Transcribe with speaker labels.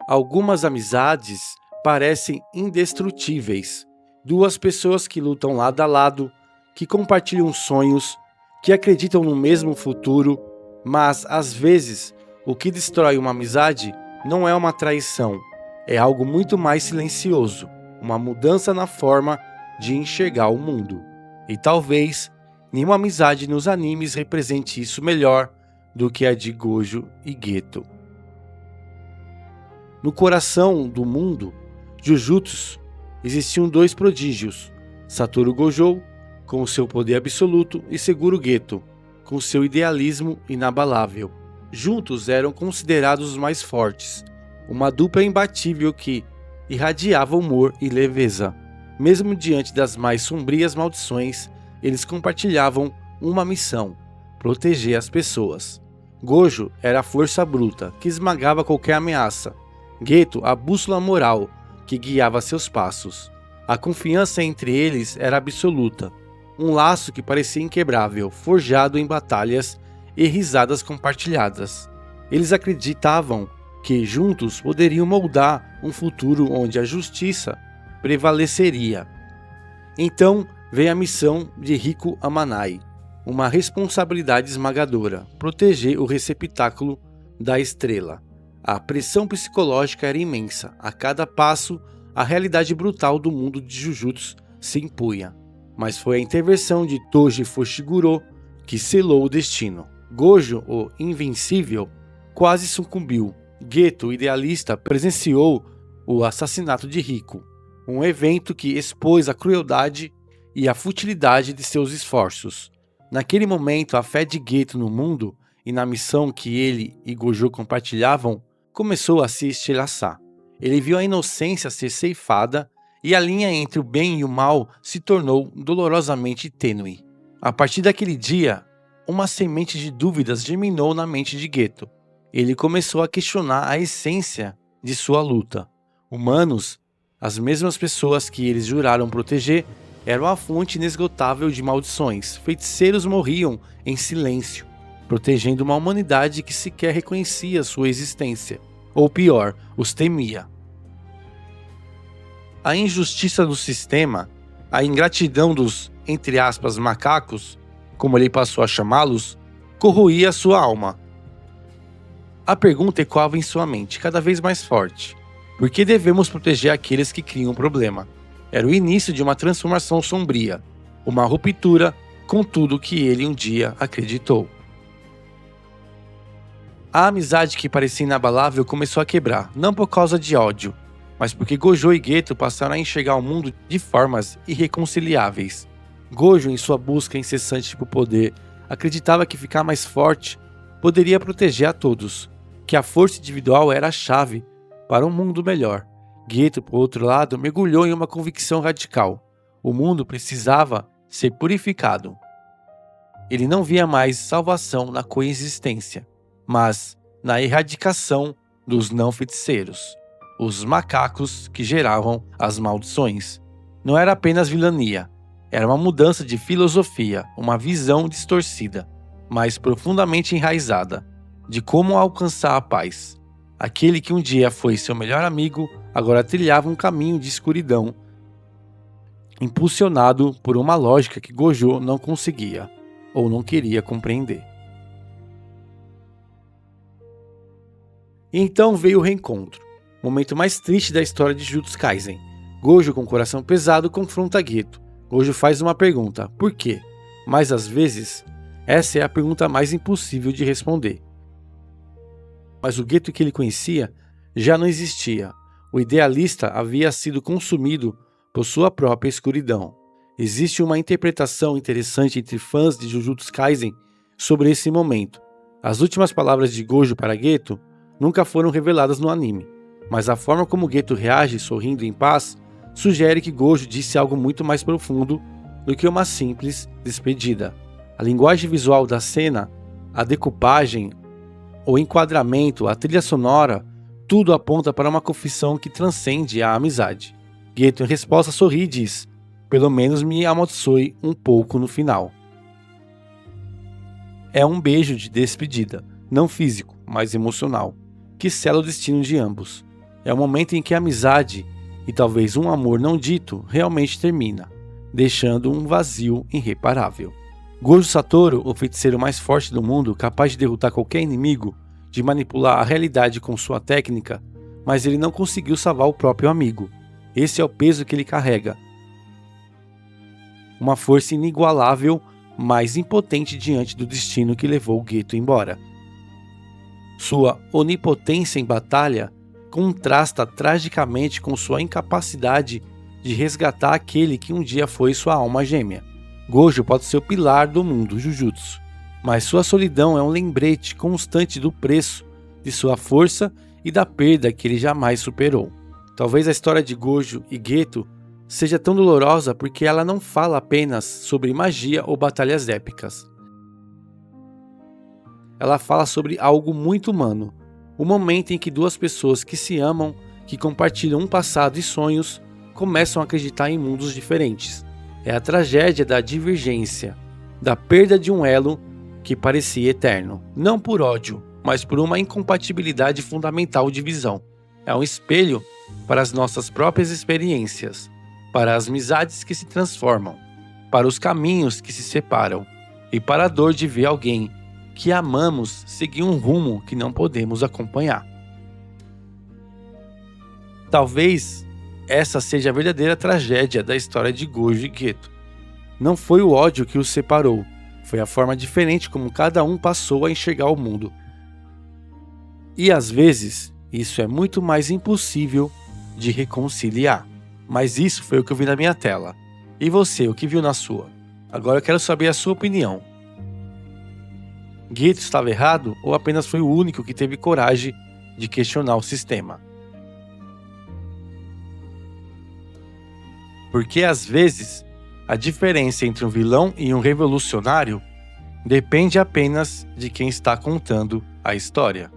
Speaker 1: Algumas amizades parecem indestrutíveis. Duas pessoas que lutam lado a lado, que compartilham sonhos, que acreditam no mesmo futuro, mas às vezes o que destrói uma amizade não é uma traição, é algo muito mais silencioso, uma mudança na forma de enxergar o mundo. E talvez nenhuma amizade nos animes represente isso melhor do que a de Gojo e Geto. No coração do mundo, Jujutsu, existiam dois prodígios, Satoru Gojo, com seu poder absoluto, e Seguro Geto, com seu idealismo inabalável. Juntos eram considerados os mais fortes, uma dupla imbatível que irradiava humor e leveza. Mesmo diante das mais sombrias maldições, eles compartilhavam uma missão: proteger as pessoas. Gojo era a força bruta, que esmagava qualquer ameaça. Geto, a bússola moral, que guiava seus passos. A confiança entre eles era absoluta, um laço que parecia inquebrável, forjado em batalhas e risadas compartilhadas. Eles acreditavam que juntos poderiam moldar um futuro onde a justiça prevaleceria. Então veio a missão de Riku Amanai, uma responsabilidade esmagadora: proteger o receptáculo da estrela. A pressão psicológica era imensa. A cada passo, a realidade brutal do mundo de Jujutsu se impunha. Mas foi a intervenção de Toji Fushiguro que selou o destino. Gojo, o invencível, quase sucumbiu. Geto, o idealista, presenciou o assassinato de Riku, um evento que expôs a crueldade e a futilidade de seus esforços. Naquele momento, a fé de Geto no mundo e na missão que ele e Gojo compartilhavam começou a se estilhaçar. Ele viu a inocência ser ceifada e a linha entre o bem e o mal se tornou dolorosamente tênue. A partir daquele dia, uma semente de dúvidas germinou na mente de Geto. Ele começou a questionar a essência de sua luta. Humanos, as mesmas pessoas que eles juraram proteger, eram a fonte inesgotável de maldições. Feiticeiros morriam em silêncio, protegendo uma humanidade que sequer reconhecia sua existência. Ou pior, os temia. A injustiça do sistema, a ingratidão dos, entre aspas, macacos, como ele passou a chamá-los, corroía sua alma. A pergunta ecoava em sua mente, cada vez mais forte: por que devemos proteger aqueles que criam o problema? Era o início de uma transformação sombria, uma ruptura com tudo que ele um dia acreditou. A amizade que parecia inabalável começou a quebrar, não por causa de ódio, mas porque Gojo e Geto passaram a enxergar o mundo de formas irreconciliáveis. Gojo, em sua busca incessante por poder, acreditava que ficar mais forte poderia proteger a todos, que a força individual era a chave para um mundo melhor. Geto, por outro lado, mergulhou em uma convicção radical: o mundo precisava ser purificado. Ele não via mais salvação na coexistência, mas na erradicação dos não-feiticeiros, os macacos que geravam as maldições. Não era apenas vilania, era uma mudança de filosofia, uma visão distorcida, mas profundamente enraizada, de como alcançar a paz. Aquele que um dia foi seu melhor amigo, agora trilhava um caminho de escuridão, impulsionado por uma lógica que Gojo não conseguia, ou não queria compreender. E então veio o reencontro, o momento mais triste da história de Jujutsu Kaisen. Gojo, com o coração pesado, confronta Geto. Gojo faz uma pergunta: por quê? Mas às vezes, essa é a pergunta mais impossível de responder. Mas o Geto que ele conhecia já não existia. O idealista havia sido consumido por sua própria escuridão. Existe uma interpretação interessante entre fãs de Jujutsu Kaisen sobre esse momento. As últimas palavras de Gojo para Geto nunca foram reveladas no anime, mas a forma como Geto reage sorrindo em paz sugere que Gojo disse algo muito mais profundo do que uma simples despedida. A linguagem visual da cena, a decupagem, o enquadramento, a trilha sonora, tudo aponta para uma confissão que transcende a amizade. Geto, em resposta, sorri e diz: pelo menos me amaldiçoe um pouco no final. É um beijo de despedida, não físico, mas emocional, que sela o destino de ambos. É o momento em que a amizade e talvez um amor não dito realmente termina, deixando um vazio irreparável. Gojo Satoru, o feiticeiro mais forte do mundo, capaz de derrotar qualquer inimigo, de manipular a realidade com sua técnica, mas ele não conseguiu salvar o próprio amigo. Esse é o peso que ele carrega. Uma força inigualável, mas impotente diante do destino que levou Geto embora. Sua onipotência em batalha contrasta tragicamente com sua incapacidade de resgatar aquele que um dia foi sua alma gêmea. Gojo pode ser o pilar do mundo Jujutsu, mas sua solidão é um lembrete constante do preço de sua força e da perda que ele jamais superou. Talvez a história de Gojo e Geto seja tão dolorosa porque ela não fala apenas sobre magia ou batalhas épicas. Ela fala sobre algo muito humano, o momento em que duas pessoas que se amam, que compartilham um passado e sonhos, começam a acreditar em mundos diferentes. É a tragédia da divergência, da perda de um elo que parecia eterno, não por ódio, mas por uma incompatibilidade fundamental de visão. É um espelho para as nossas próprias experiências, para as amizades que se transformam, para os caminhos que se separam e para a dor de ver alguém que amamos seguir um rumo que não podemos acompanhar. Talvez essa seja a verdadeira tragédia da história de Gojo e Geto. Não foi o ódio que os separou, foi a forma diferente como cada um passou a enxergar o mundo. E às vezes, isso é muito mais impossível de reconciliar. Mas isso foi o que eu vi na minha tela. E você, o que viu na sua? Agora eu quero saber a sua opinião. Geto estava errado ou apenas foi o único que teve coragem de questionar o sistema? Porque às vezes, a diferença entre um vilão e um revolucionário depende apenas de quem está contando a história.